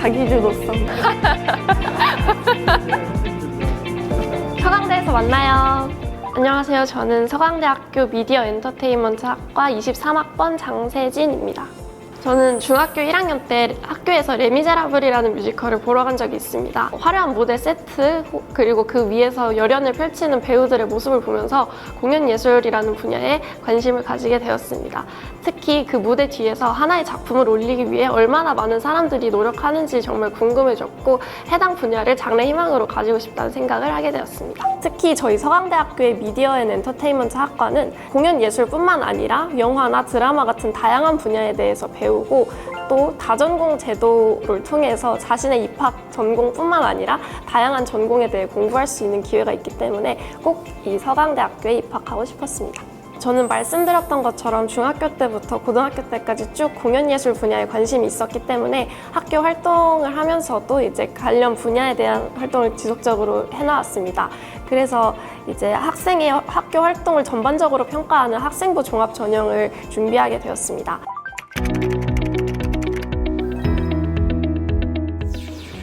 자기주도성. 서강대에서 만나요. 안녕하세요. 저는 서강대학교 미디어 엔터테인먼트 학과 23학번 장세진입니다. 저는 중학교 1학년 때 학교에서 레미제라블이라는 뮤지컬을 보러 간 적이 있습니다. 화려한 무대 세트, 그리고 그 위에서 열연을 펼치는 배우들의 모습을 보면서 공연예술이라는 분야에 관심을 가지게 되었습니다. 특히 그 무대 뒤에서 하나의 작품을 올리기 위해 얼마나 많은 사람들이 노력하는지 정말 궁금해졌고 해당 분야를 장래 희망으로 가지고 싶다는 생각을 하게 되었습니다. 특히 저희 서강대학교의 미디어 앤 엔터테인먼트 학과는 공연예술뿐만 아니라 영화나 드라마 같은 다양한 분야에 대해서 배우고 또 다전공 제도를 통해서 자신의 입학 전공뿐만 아니라 다양한 전공에 대해 공부할 수 있는 기회가 있기 때문에 꼭 이 서강대학교에 입학하고 싶었습니다. 저는 말씀드렸던 것처럼 중학교 때부터 고등학교 때까지 쭉 공연예술 분야에 관심이 있었기 때문에 학교 활동을 하면서도 이제 관련 분야에 대한 활동을 지속적으로 해나왔습니다. 그래서 이제 학생의 학교 활동을 전반적으로 평가하는 학생부 종합 전형을 준비하게 되었습니다.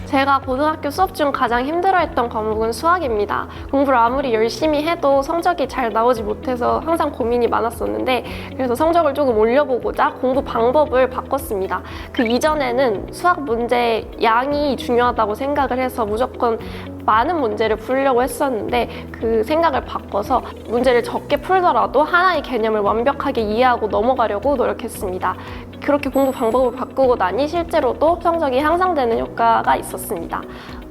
제가 고등학교 수업 중 가장 힘들어했던 과목은 수학입니다. 공부를 아무리 열심히 해도 성적이 잘 나오지 못해서 항상 고민이 많았었는데 그래서 성적을 조금 올려보고자 공부 방법을 바꿨습니다. 그 이전에는 수학 문제 양이 중요하다고 생각을 해서 무조건 많은 문제를 풀려고 했었는데 그 생각을 바꿔서 문제를 적게 풀더라도 하나의 개념을 완벽하게 이해하고 넘어가려고 노력했습니다. 그렇게 공부 방법을 바꾸고 나니 실제로도 성적이 향상되는 효과가 있었습니다.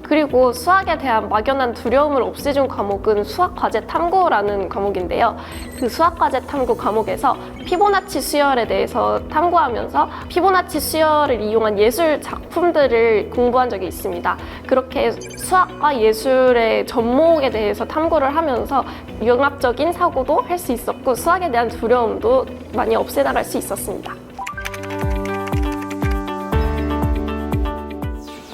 그리고 수학에 대한 막연한 두려움을 없애준 과목은 수학과제 탐구라는 과목인데요. 그 수학과제 탐구 과목에서 피보나치 수열에 대해서 탐구하면서 피보나치 수열을 이용한 예술 작품들을 공부한 적이 있습니다. 그렇게 수학과 예술의 접목에 대해서 탐구를 하면서 융합적인 사고도 할 수 있었고 수학에 대한 두려움도 많이 없애나갈 수 있었습니다.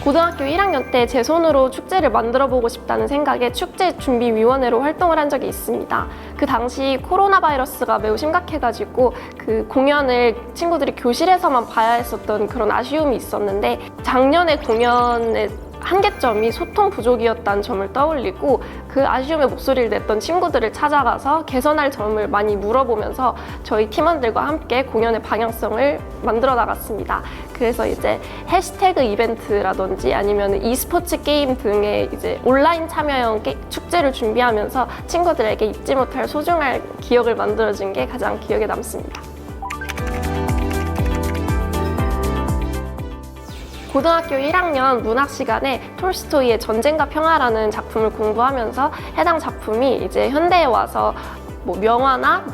고등학교 1학년 때 제 손으로 축제를 만들어보고 싶다는 생각에 축제준비위원회로 활동을 한 적이 있습니다. 그 당시 코로나 바이러스가 매우 심각해가지고 그 공연을 친구들이 교실에서만 봐야 했었던 그런 아쉬움이 있었는데 작년에 공연의 한계점이 소통 부족이었다는 점을 떠올리고 그 아쉬움의 목소리를 냈던 친구들을 찾아가서 개선할 점을 많이 물어보면서 저희 팀원들과 함께 공연의 방향성을 만들어 나갔습니다. 그래서 이제 해시태그 이벤트라든지 아니면 e스포츠 게임 등의 이제 온라인 참여형 축제를 준비하면서 친구들에게 잊지 못할 소중한 기억을 만들어준 게 가장 기억에 남습니다. 고등학교 1학년 문학 시간에 톨스토이의 전쟁과 평화라는 작품을 공부하면서 해당 작품이 이제 현대에 와서 명화나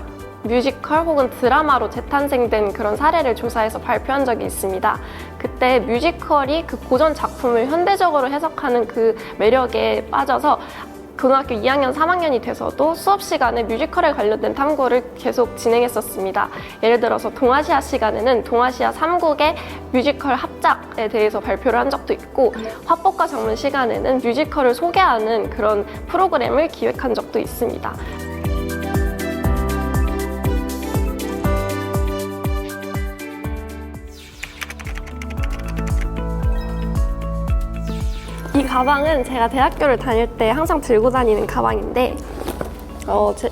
뮤지컬 혹은 드라마로 재탄생된 그런 사례를 조사해서 발표한 적이 있습니다. 그때 뮤지컬이 그 고전 작품을 현대적으로 해석하는 그 매력에 빠져서 고등학교 2학년, 3학년이 돼서도 수업 시간에 뮤지컬에 관련된 탐구를 계속 진행했었습니다. 예를 들어서 동아시아 시간에는 동아시아 3국의 뮤지컬 합작에 대해서 발표를 한 적도 있고 화법과 장문 시간에는 뮤지컬을 소개하는 그런 프로그램을 기획한 적도 있습니다. 이 가방은 제가 대학교를 다닐 때 항상 들고 다니는 가방인데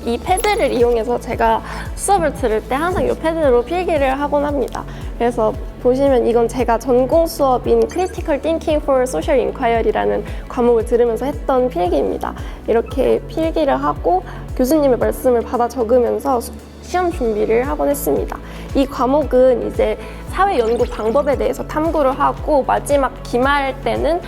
이 패드를 이용해서 제가 수업을 들을 때 항상 이 패드로 필기를 하곤 합니다. 그래서 보시면 이건 제가 전공 수업인 Critical Thinking for Social Inquiry라는 과목을 들으면서 했던 필기입니다. 이렇게 필기를 하고 교수님의 말씀을 받아 적으면서 시험 준비를 하곤 했습니다. 이 과목은 이제 사회 연구 방법에 대해서 탐구를 하고 마지막 기말 때는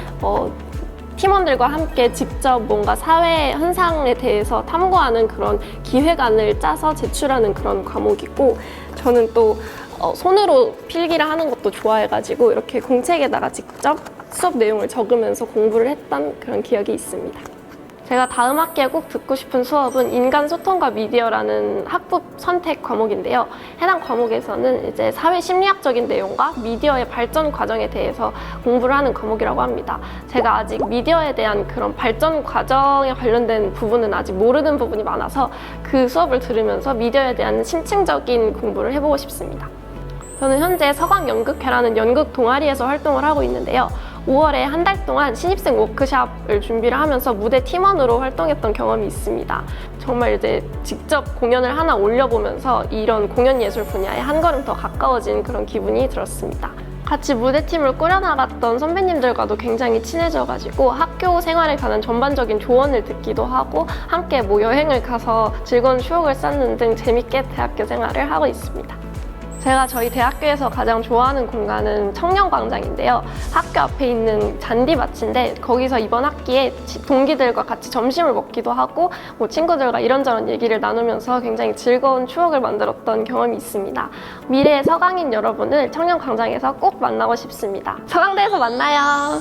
팀원들과 함께 직접 뭔가 사회 현상에 대해서 탐구하는 그런 기획안을 짜서 제출하는 그런 과목이고 저는 또 손으로 필기를 하는 것도 좋아해가지고 이렇게 공책에다가 직접 수업 내용을 적으면서 공부를 했던 그런 기억이 있습니다. 제가 다음 학기에 꼭 듣고 싶은 수업은 인간 소통과 미디어라는 학부 선택 과목인데요. 해당 과목에서는 이제 사회 심리학적인 내용과 미디어의 발전 과정에 대해서 공부를 하는 과목이라고 합니다. 제가 아직 미디어에 대한 그런 발전 과정에 관련된 부분은 아직 모르는 부분이 많아서 그 수업을 들으면서 미디어에 대한 심층적인 공부를 해보고 싶습니다. 저는 현재 서강연극회라는 연극 동아리에서 활동을 하고 있는데요. 5월에 한 달 동안 신입생 워크샵을 준비를 하면서 무대 팀원으로 활동했던 경험이 있습니다. 정말 이제 직접 공연을 하나 올려보면서 이런 공연 예술 분야에 한 걸음 더 가까워진 그런 기분이 들었습니다. 같이 무대팀을 꾸려나갔던 선배님들과도 굉장히 친해져가지고 학교 생활에 관한 전반적인 조언을 듣기도 하고 함께 뭐 여행을 가서 즐거운 추억을 쌓는 등 재밌게 대학교 생활을 하고 있습니다. 제가 저희 대학교에서 가장 좋아하는 공간은 청년광장인데요. 학교 앞에 있는 잔디밭인데 거기서 이번 학기에 동기들과 같이 점심을 먹기도 하고 뭐 친구들과 이런저런 얘기를 나누면서 굉장히 즐거운 추억을 만들었던 경험이 있습니다. 미래의 서강인 여러분을 청년광장에서 꼭 만나고 싶습니다. 서강대에서 만나요.